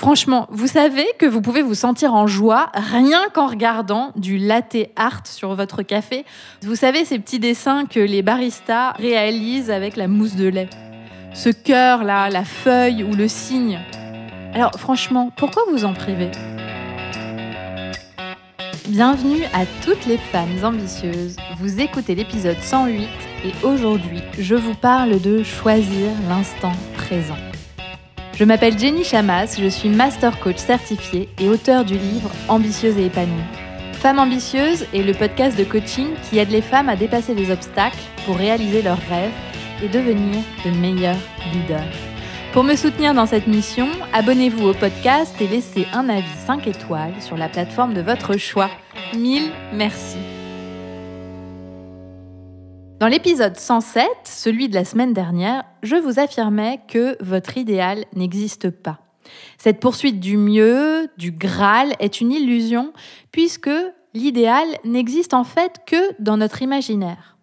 Franchement, vous savez que vous pouvez vous sentir en joie rien qu'en regardant du latte art sur votre café. Vous savez, ces petits dessins que les baristas réalisent avec la mousse de lait. Ce cœur-là, la feuille ou le cygne. Alors franchement, pourquoi vous en privez ? Bienvenue à toutes les femmes ambitieuses. Vous écoutez l'épisode 108 et aujourd'hui, je vous parle de choisir l'instant présent. Je m'appelle Jenny Chamas, je suis master coach certifiée et auteure du livre Ambitieuse et épanouie. Femme ambitieuse est le podcast de coaching qui aide les femmes à dépasser les obstacles pour réaliser leurs rêves et devenir de meilleurs leaders. Pour me soutenir dans cette mission, abonnez-vous au podcast et laissez un avis 5 étoiles sur la plateforme de votre choix. 1000 merci. Dans l'épisode 107, celui de la semaine dernière, je vous affirmais que votre idéal n'existe pas. Cette poursuite du mieux, du Graal, est une illusion puisque l'idéal n'existe en fait que dans notre imaginaire.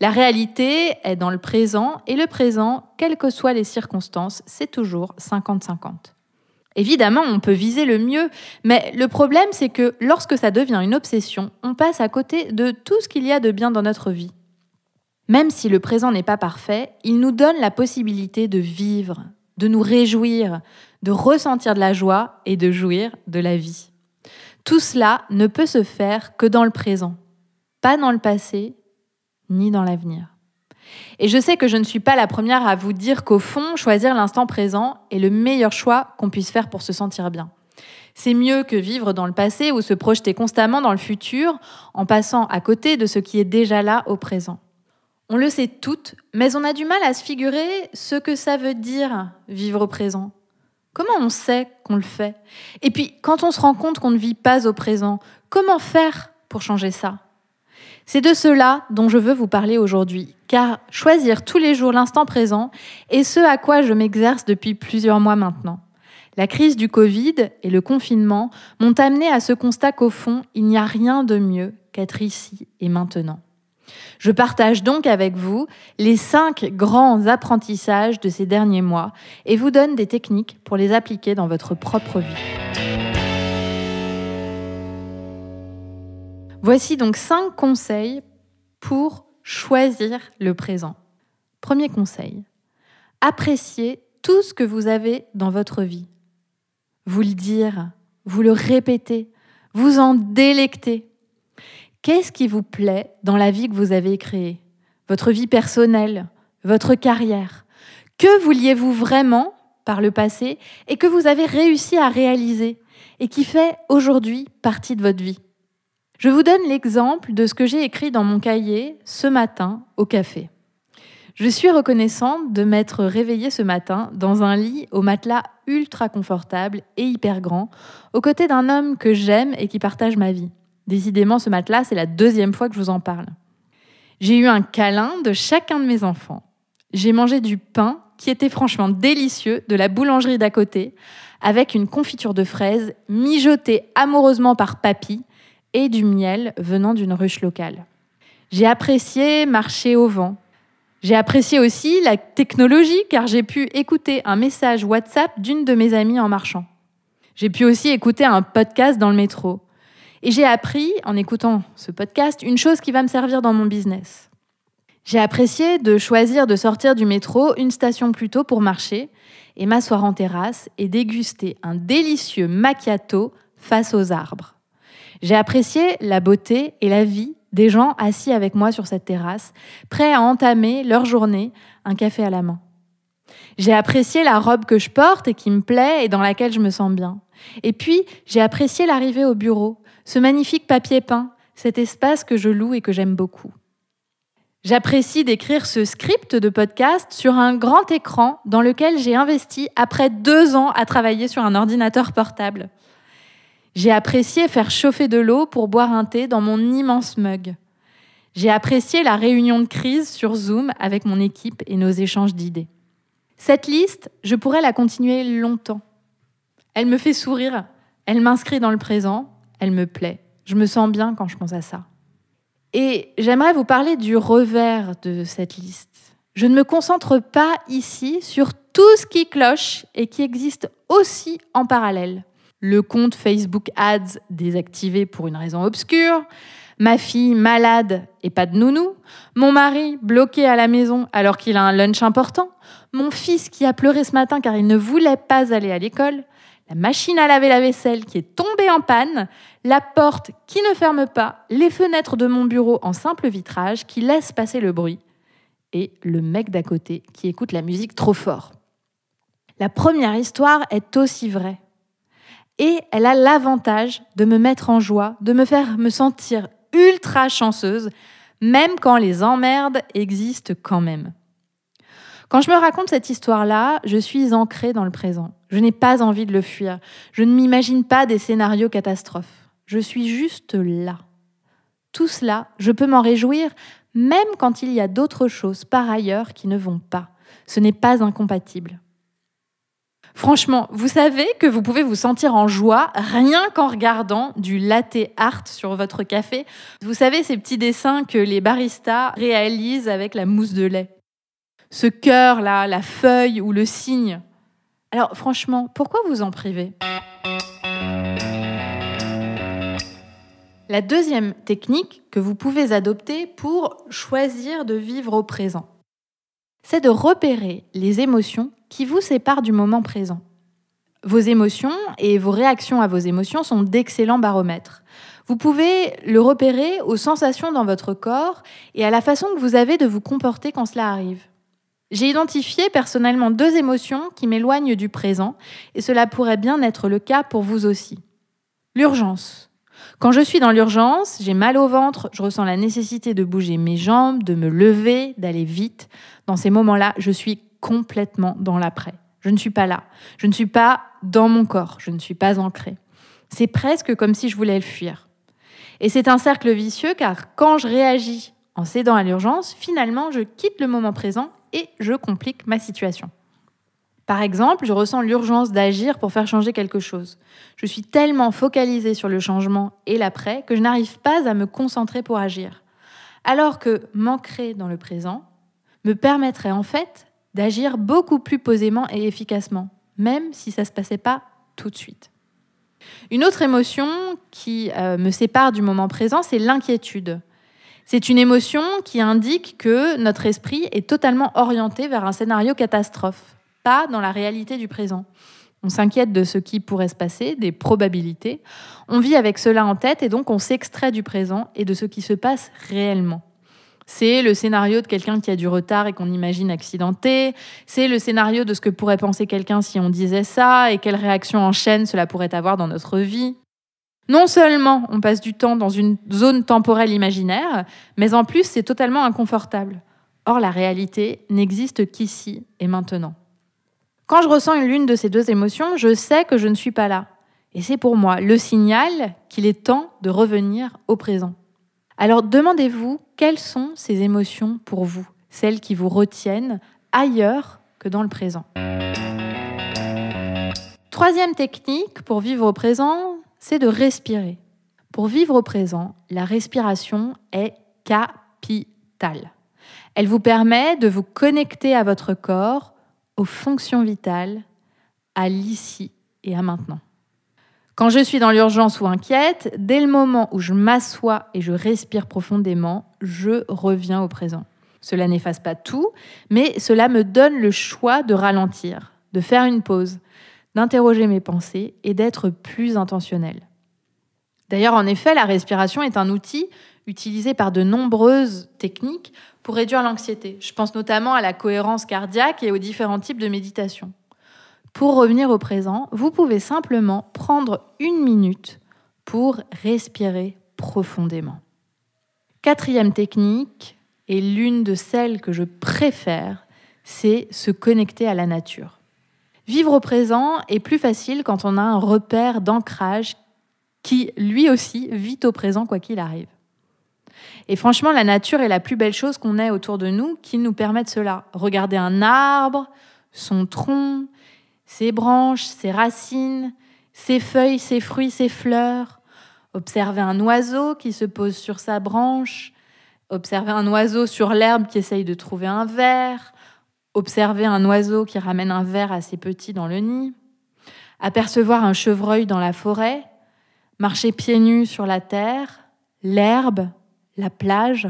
La réalité est dans le présent et le présent, quelles que soient les circonstances, c'est toujours 50-50. Évidemment, on peut viser le mieux, mais le problème c'est que lorsque ça devient une obsession, on passe à côté de tout ce qu'il y a de bien dans notre vie. Même si le présent n'est pas parfait, il nous donne la possibilité de vivre, de nous réjouir, de ressentir de la joie et de jouir de la vie. Tout cela ne peut se faire que dans le présent, pas dans le passé, ni dans l'avenir. Et je sais que je ne suis pas la première à vous dire qu'au fond, choisir l'instant présent est le meilleur choix qu'on puisse faire pour se sentir bien. C'est mieux que vivre dans le passé ou se projeter constamment dans le futur en passant à côté de ce qui est déjà là au présent. On le sait toutes, mais on a du mal à se figurer ce que ça veut dire vivre au présent. Comment on sait qu'on le fait ? Et puis, quand on se rend compte qu'on ne vit pas au présent, comment faire pour changer ça ? C'est de cela dont je veux vous parler aujourd'hui, car choisir tous les jours l'instant présent est ce à quoi je m'exerce depuis plusieurs mois maintenant. La crise du Covid et le confinement m'ont amené à ce constat qu'au fond, il n'y a rien de mieux qu'être ici et maintenant. Je partage donc avec vous les 5 grands apprentissages de ces derniers mois et vous donne des techniques pour les appliquer dans votre propre vie. Voici donc 5 conseils pour choisir le présent. Premier conseil, appréciez tout ce que vous avez dans votre vie. Vous le dire, vous le répéter, vous en délecter. Qu'est-ce qui vous plaît dans la vie que vous avez créée ? Votre vie personnelle, votre carrière ? Que vouliez-vous vraiment par le passé et que vous avez réussi à réaliser et qui fait aujourd'hui partie de votre vie ? Je vous donne l'exemple de ce que j'ai écrit dans mon cahier ce matin au café. Je suis reconnaissante de m'être réveillée ce matin dans un lit au matelas ultra confortable et hyper grand, aux côtés d'un homme que j'aime et qui partage ma vie. Décidément, ce matelas, c'est la 2e fois que je vous en parle. J'ai eu un câlin de chacun de mes enfants. J'ai mangé du pain qui était franchement délicieux de la boulangerie d'à côté, avec une confiture de fraises mijotée amoureusement par papy et du miel venant d'une ruche locale. J'ai apprécié marcher au vent. J'ai apprécié aussi la technologie car j'ai pu écouter un message WhatsApp d'une de mes amies en marchant. J'ai pu aussi écouter un podcast dans le métro. Et j'ai appris, en écoutant ce podcast, une chose qui va me servir dans mon business. J'ai apprécié de choisir de sortir du métro une station plus tôt pour marcher et m'asseoir en terrasse et déguster un délicieux macchiato face aux arbres. J'ai apprécié la beauté et la vie des gens assis avec moi sur cette terrasse, prêts à entamer leur journée, un café à la main. J'ai apprécié la robe que je porte et qui me plaît et dans laquelle je me sens bien. Et puis, j'ai apprécié l'arrivée au bureau, ce magnifique papier peint, cet espace que je loue et que j'aime beaucoup. J'apprécie d'écrire ce script de podcast sur un grand écran dans lequel j'ai investi après 2 ans à travailler sur un ordinateur portable. J'ai apprécié faire chauffer de l'eau pour boire un thé dans mon immense mug. J'ai apprécié la réunion de crise sur Zoom avec mon équipe et nos échanges d'idées. Cette liste, je pourrais la continuer longtemps. Elle me fait sourire, elle m'inscrit dans le présent, elle me plaît. Je me sens bien quand je pense à ça. Et j'aimerais vous parler du revers de cette liste. Je ne me concentre pas ici sur tout ce qui cloche et qui existe aussi en parallèle. Le compte Facebook Ads désactivé pour une raison obscure, ma fille malade et pas de nounou, mon mari bloqué à la maison alors qu'il a un lunch important, mon fils qui a pleuré ce matin car il ne voulait pas aller à l'école, la machine à laver la vaisselle qui est tombée en panne, la porte qui ne ferme pas, les fenêtres de mon bureau en simple vitrage qui laissent passer le bruit et le mec d'à côté qui écoute la musique trop fort. La première histoire est aussi vraie. Et elle a l'avantage de me mettre en joie, de me faire me sentir ultra chanceuse, même quand les emmerdes existent quand même. Quand je me raconte cette histoire-là, je suis ancrée dans le présent. Je n'ai pas envie de le fuir. Je ne m'imagine pas des scénarios catastrophes. Je suis juste là. Tout cela, je peux m'en réjouir, même quand il y a d'autres choses par ailleurs qui ne vont pas. Ce n'est pas incompatible. Franchement, vous savez que vous pouvez vous sentir en joie rien qu'en regardant du latte art sur votre café. Vous savez, ces petits dessins que les baristas réalisent avec la mousse de lait. Ce cœur-là, la feuille ou le cygne. Alors franchement, pourquoi vous en privez ? La deuxième technique que vous pouvez adopter pour choisir de vivre au présent, c'est de repérer les émotions qui vous séparent du moment présent. Vos émotions et vos réactions à vos émotions sont d'excellents baromètres. Vous pouvez le repérer aux sensations dans votre corps et à la façon que vous avez de vous comporter quand cela arrive. J'ai identifié personnellement 2 émotions qui m'éloignent du présent et cela pourrait bien être le cas pour vous aussi. L'urgence. Quand je suis dans l'urgence, j'ai mal au ventre, je ressens la nécessité de bouger mes jambes, de me lever, d'aller vite. Dans ces moments-là, je suis complètement dans l'après. Je ne suis pas là. Je ne suis pas dans mon corps. Je ne suis pas ancrée. C'est presque comme si je voulais le fuir. Et c'est un cercle vicieux car quand je réagis en cédant à l'urgence, finalement, je quitte le moment présent et je complique ma situation. Par exemple, je ressens l'urgence d'agir pour faire changer quelque chose. Je suis tellement focalisée sur le changement et l'après que je n'arrive pas à me concentrer pour agir. Alors que m'ancrer dans le présent me permettrait en fait d'agir beaucoup plus posément et efficacement, même si ça ne se passait pas tout de suite. Une autre émotion qui me sépare du moment présent, c'est l'inquiétude. C'est une émotion qui indique que notre esprit est totalement orienté vers un scénario catastrophe, pas dans la réalité du présent. On s'inquiète de ce qui pourrait se passer, des probabilités. On vit avec cela en tête et donc on s'extrait du présent et de ce qui se passe réellement. C'est le scénario de quelqu'un qui a du retard et qu'on imagine accidenté. C'est le scénario de ce que pourrait penser quelqu'un si on disait ça et quelle réaction en chaîne cela pourrait avoir dans notre vie. Non seulement on passe du temps dans une zone temporelle imaginaire, mais en plus c'est totalement inconfortable. Or la réalité n'existe qu'ici et maintenant. Quand je ressens l'une de ces 2 émotions, je sais que je ne suis pas là. Et c'est pour moi le signal qu'il est temps de revenir au présent. Alors demandez-vous quelles sont ces émotions pour vous, celles qui vous retiennent ailleurs que dans le présent. Troisième technique pour vivre au présent, c'est de respirer. Pour vivre au présent, la respiration est capitale. Elle vous permet de vous connecter à votre corps, aux fonctions vitales, à l'ici et à maintenant. Quand je suis dans l'urgence ou inquiète, dès le moment où je m'assois et je respire profondément, je reviens au présent. Cela n'efface pas tout, mais cela me donne le choix de ralentir, de faire une pause, d'interroger mes pensées et d'être plus intentionnelle. D'ailleurs, en effet, la respiration est un outil utilisé par de nombreuses techniques pour réduire l'anxiété. Je pense notamment à la cohérence cardiaque et aux différents types de méditation. Pour revenir au présent, vous pouvez simplement prendre 1 minute pour respirer profondément. 4e technique, et l'une de celles que je préfère, c'est se connecter à la nature. Vivre au présent est plus facile quand on a un repère d'ancrage qui, lui aussi, vit au présent quoi qu'il arrive. Et franchement, la nature est la plus belle chose qu'on ait autour de nous qui nous permette cela. Regarder un arbre, son tronc, ses branches, ses racines, ses feuilles, ses fruits, ses fleurs. Observer un oiseau qui se pose sur sa branche. Observer un oiseau sur l'herbe qui essaye de trouver un ver. observer un oiseau qui ramène un ver à ses petits dans le nid, apercevoir un chevreuil dans la forêt, marcher pieds nus sur la terre, l'herbe, la plage,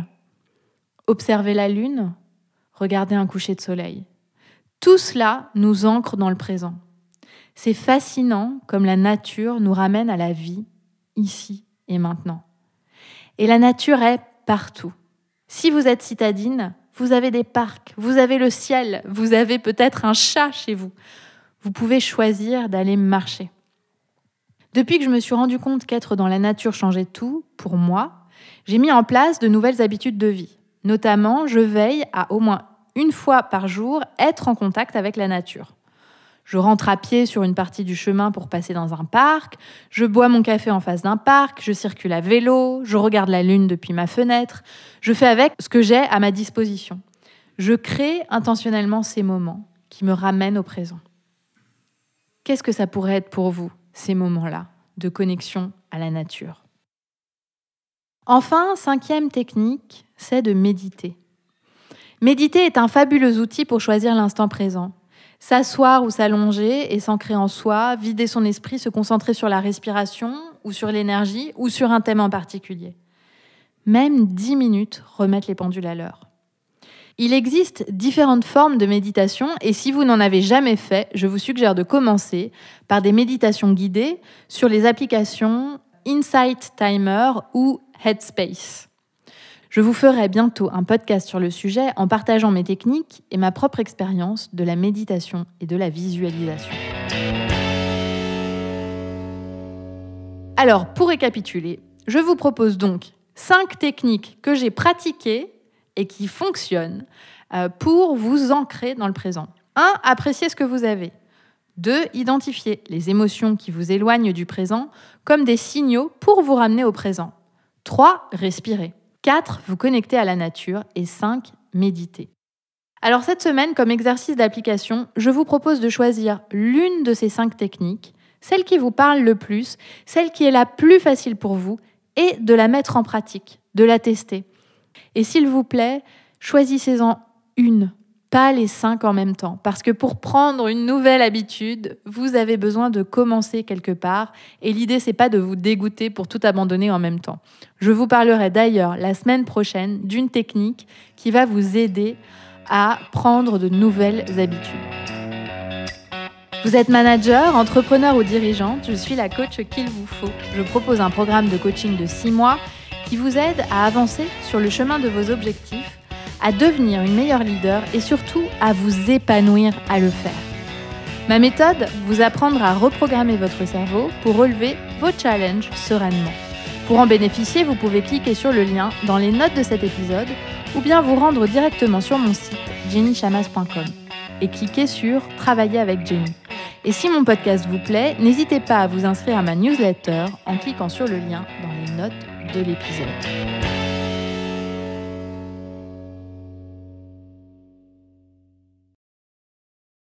observer la lune, regarder un coucher de soleil. Tout cela nous ancre dans le présent. C'est fascinant comme la nature nous ramène à la vie, ici et maintenant. Et la nature est partout. Si vous êtes citadine, vous avez des parcs, vous avez le ciel, vous avez peut-être un chat chez vous. Vous pouvez choisir d'aller marcher. Depuis que je me suis rendu compte qu'être dans la nature changeait tout, pour moi, j'ai mis en place de nouvelles habitudes de vie. Notamment, je veille à au moins une fois par jour être en contact avec la nature. Je rentre à pied sur une partie du chemin pour passer dans un parc, je bois mon café en face d'un parc, je circule à vélo, je regarde la lune depuis ma fenêtre, je fais avec ce que j'ai à ma disposition. Je crée intentionnellement ces moments qui me ramènent au présent. Qu'est-ce que ça pourrait être pour vous, ces moments-là de connexion à la nature? Enfin, 5e technique, c'est de méditer. Méditer est un fabuleux outil pour choisir l'instant présent. S'asseoir ou s'allonger et s'ancrer en soi, vider son esprit, se concentrer sur la respiration ou sur l'énergie ou sur un thème en particulier. Même 10 minutes remettent les pendules à l'heure. Il existe différentes formes de méditation et si vous n'en avez jamais fait, je vous suggère de commencer par des méditations guidées sur les applications Insight Timer ou Headspace. Je vous ferai bientôt un podcast sur le sujet en partageant mes techniques et ma propre expérience de la méditation et de la visualisation. Alors, pour récapituler, je vous propose donc 5 techniques que j'ai pratiquées et qui fonctionnent pour vous ancrer dans le présent. 1. Appréciez ce que vous avez. 2. Identifiez les émotions qui vous éloignent du présent comme des signaux pour vous ramener au présent. 3. Respirez. 4. Vous connectez à la nature. Et 5. Méditez. Alors cette semaine, comme exercice d'application, je vous propose de choisir l'une de ces 5 techniques, celle qui vous parle le plus, celle qui est la plus facile pour vous, et de la mettre en pratique, de la tester. Et s'il vous plaît, choisissez-en une, pas les 5 en même temps. Parce que pour prendre une nouvelle habitude, vous avez besoin de commencer quelque part. Et l'idée, c'est pas de vous dégoûter pour tout abandonner en même temps. Je vous parlerai d'ailleurs la semaine prochaine d'une technique qui va vous aider à prendre de nouvelles habitudes. Vous êtes manager, entrepreneur ou dirigeante, je suis la coach qu'il vous faut. Je propose un programme de coaching de 6 mois qui vous aide à avancer sur le chemin de vos objectifs, à devenir une meilleure leader et surtout à vous épanouir à le faire. Ma méthode, vous apprendre à reprogrammer votre cerveau pour relever vos challenges sereinement. Pour en bénéficier, vous pouvez cliquer sur le lien dans les notes de cet épisode ou bien vous rendre directement sur mon site jennychamas.com et cliquer sur « Travailler avec Jenny ». Et si mon podcast vous plaît, n'hésitez pas à vous inscrire à ma newsletter en cliquant sur le lien dans les notes de l'épisode.